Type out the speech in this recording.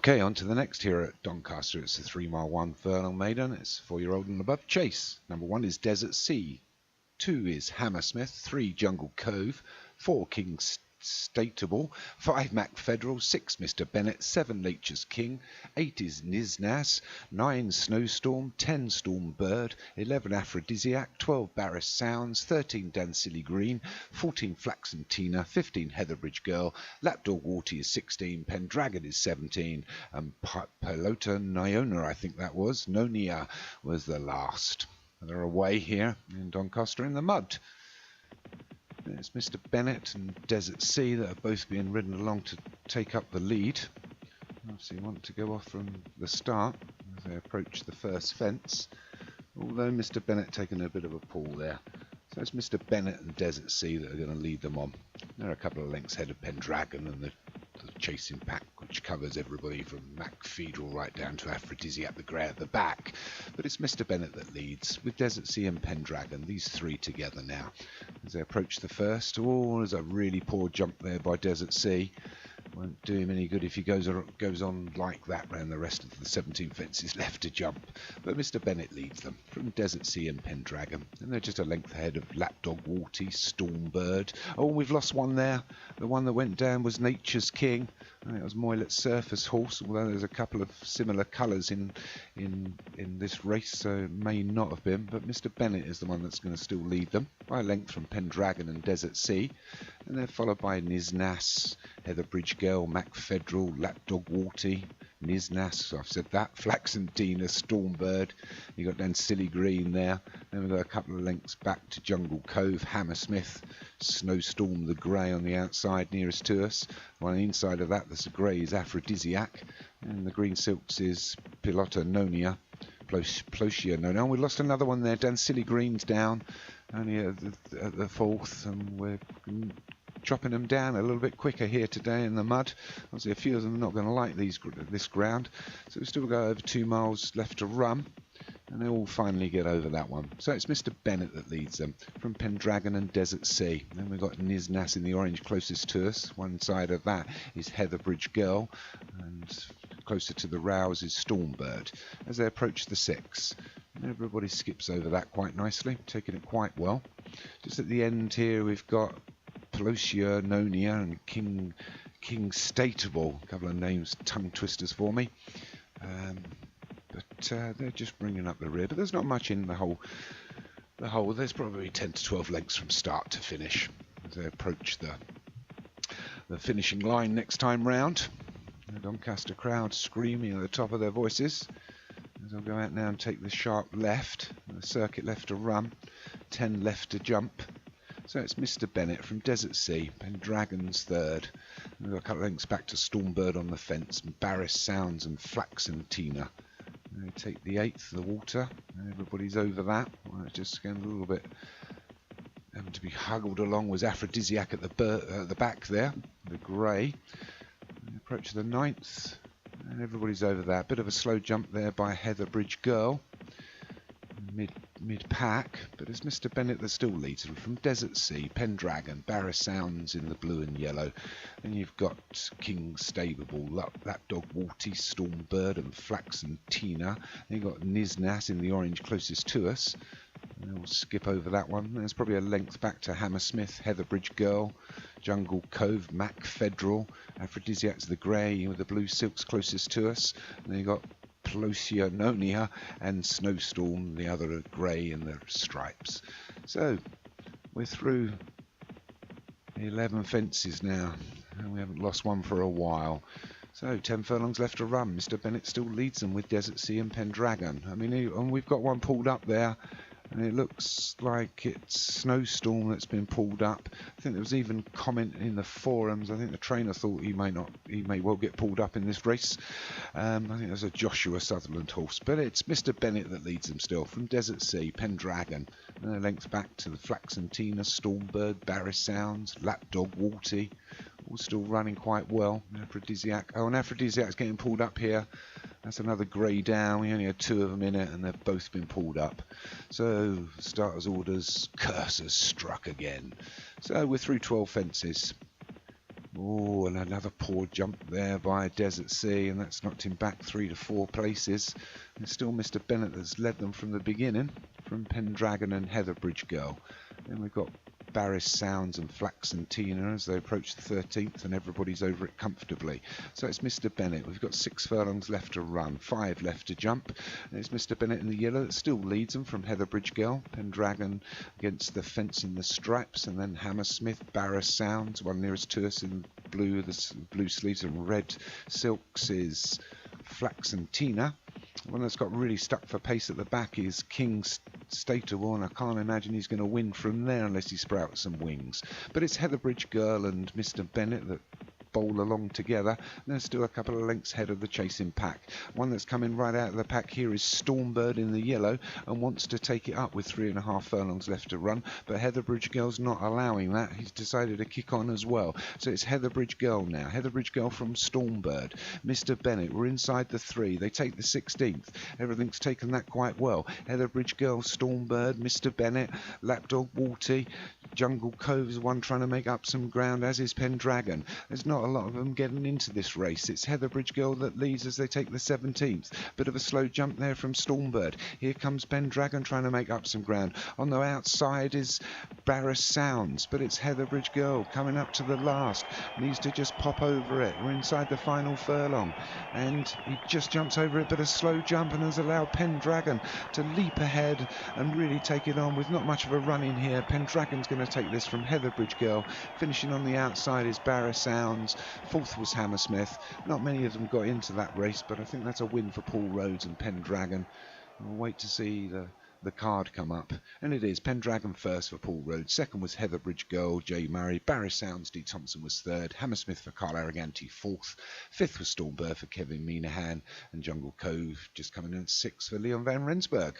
Okay, on to the next here at Doncaster. It's a 3 mile 1 furlong maiden. It's 4-year-old and above chase. Number 1 is Desert Sea. 2 is Hammersmith. 3 Jungle Cove. 4 King Stateable. 5 Mac Federal. 6 Mr. Bennett. 7 Nature's King. 8 is Niznas. 9 Snowstorm. 10 Storm Bird. 11 Aphrodisiac. 12 Barris Sounds. 13 Dancily Green. 14 Flaxen Tina. 15 Heatherbridge Girl. Lapdog Warty is 16. Pendragon is 17. And Pelota Niona, I think that was. Nonia was the last. They're away here in Doncaster in the mud. There's Mr. Bennett and Desert Sea that are both being ridden along to take up the lead. Obviously want to go off from the start as they approach the first fence, although Mr. Bennett taking a bit of a pull there. So it's Mr. Bennett and Desert Sea that are going to lead them on. They're a couple of lengths ahead of Pendragon and the chasing pack, which covers everybody from Mac Federal right down to Aphrodisiac the Grey at the back. But it's Mr. Bennett that leads, with Desert Sea and Pendragon, these three together now. As they approach the first, oh, there's a really poor jump there by Desert Sea. Won't do him any good if he goes on like that round the rest of the 17 fences left to jump. But Mr. Bennett leads them from Desert Sea and Pendragon. And they're just a length ahead of Lapdog Warty, Stormbird. Oh, we've lost one there. The one that went down was Nature's King. I think it was Moylet's Surface Horse, although there's a couple of similar colours in this race, so it may not have been. But Mr. Bennett is the one that's going to still lead them by a length from Pendragon and Desert Sea. And they're followed by Niznas, Heatherbridge Girl, Mac Federal, Lapdog Warty, Niznas, I've said that, Flaxen Tina, Stormbird. You've got Dancily Green there. Then we've got a couple of lengths back to Jungle Cove, Hammersmith, Snowstorm the Grey on the outside nearest to us. On the inside of that, the grey is Aphrodisiac, and the green silks is Pelota Nonia. Plosia Nonia. And we lost another one there. Dancily Green's down, only at the fourth, and we're dropping them down a little bit quicker here today in the mud. Obviously a few of them are not going to like this ground, so we've still got over 2 miles left to run, and they all finally get over that one. So it's Mr. Bennett that leads them from Pendragon and Desert Sea. Then we've got Niznas in the orange closest to us. One side of that is Heatherbridge Girl, and closer to the Rouse is Stormbird. As they approach the 6, everybody skips over that quite nicely, taking it quite well. Just at the end here we've got Plosia Nonia and King Stateable. A couple of names, tongue twisters for me. But they're just bringing up the rear. But there's not much in the whole. There's probably 10 to 12 lengths from start to finish as they approach the finishing line next time round. The Doncaster crowd screaming at the top of their voices. As I'll go out now and take the sharp left, the circuit left to run, 10 left to jump. So it's Mr. Bennett from Desert Sea, Pendragon's third. We've got a couple of lengths back to Stormbird on the fence, and Barris Sounds and Flaxen Tina. They take the 8th, the water, and everybody's over that. Well, it's just going a little bit having to be huggled along was Aphrodisiac at the back there, the grey. We approach the 9th, and everybody's over that. Bit of a slow jump there by Heatherbridge Girl. Mid-pack, but it's Mr. Bennett that still leads them from Desert Sea, Pendragon, Barris Sounds in the blue and yellow. Then you've got King Stateable, Lapdog Warty, Stormbird and Flaxen Tina. Then you've got Niznas in the orange closest to us. And we'll skip over that one. There's probably a length back to Hammersmith, Heatherbridge Girl, Jungle Cove, Mac Federal, Aphrodisiac's the grey with the blue silks closest to us. And then you've got Plosia Nonia and Snowstorm, the other grey in the stripes. So we're through 11 fences now, and we haven't lost one for a while. So 10 furlongs left to run. Mr. Bennett still leads them with Desert Sea and Pendragon. I mean, and we've got one pulled up there, and it looks like it's Snowstorm that's been pulled up. I think there was even comment in the forums. I think the trainer thought he may well get pulled up in this race. I think there's a Joshua Sutherland horse, but it's Mr. Bennett that leads them still from Desert Sea, Pendragon, and a length back to the Flaxen Tina, Stormbird, Barris Sounds, Lapdog Warty, all still running quite well. Aphrodisiac, oh, and Aphrodisiac's getting pulled up here. That's another grey down. We only had 2 of them in it, and they've both been pulled up. So starters orders, curse has struck again. So we're through 12 fences. Oh, and another poor jump there by Desert Sea, and that's knocked him back 3 to 4 places. And still Mr. Bennett that's led them from the beginning, from Pendragon and Heatherbridge Girl. Then we've got Barris Sounds and Flax and Tina as they approach the 13th, and everybody's over it comfortably. So it's Mr. Bennett. We've got 6 furlongs left to run, 5 left to jump. And it's Mr. Bennett in the yellow that still leads them from Heatherbridge Girl. Pendragon against the fence in the stripes, and then Hammersmith, Barris Sounds, one nearest to us in blue, the blue sleeves and red silks is Flax and Tina. One that's got really stuck for pace at the back is King Staterwall, and I can't imagine he's going to win from there unless he sprouts some wings. But it's Heatherbridge Girl and Mr. Bennett that bowl along together, and there's still a couple of lengths ahead of the chasing pack. One that's coming right out of the pack here is Stormbird in the yellow and wants to take it up with 3.5 furlongs left to run, but Heatherbridge Girl's not allowing that. He's decided to kick on as well. So it's Heatherbridge Girl now. Heatherbridge Girl from Stormbird. Mr. Bennett, we're inside the 3. They take the 16th. Everything's taken that quite well. Heatherbridge Girl, Stormbird, Mr. Bennett, Lapdog, Walty, Jungle Cove is one trying to make up some ground, as is Pendragon. There's not a lot of them getting into this race. It's Heatherbridge Girl that leads as they take the 17th. Bit of a slow jump there from Stormbird. Here comes Pendragon trying to make up some ground. On the outside is Barris Sounds, but it's Heatherbridge Girl coming up to the last. Needs to just pop over it. We're inside the final furlong, and he just jumps over it, but a slow jump, and has allowed Pendragon to leap ahead and really take it on with not much of a run in here. Pendragon's going to take this from Heatherbridge Girl. Finishing on the outside is Barris Sounds. 4th was Hammersmith. Not many of them got into that race, but I think that's a win for Paul Rhodes and Pendragon. We'll wait to see the card come up. And it is Pendragon first for Paul Rhodes. 2nd was Heatherbridge Girl, Jay Murray. Barris Sounds, D. Thompson was 3rd. Hammersmith for Carl Arroganti, 4th. 5th was Stormbird for Kevin Minahan. And Jungle Cove just coming in 6th for Leon Van Rensburg.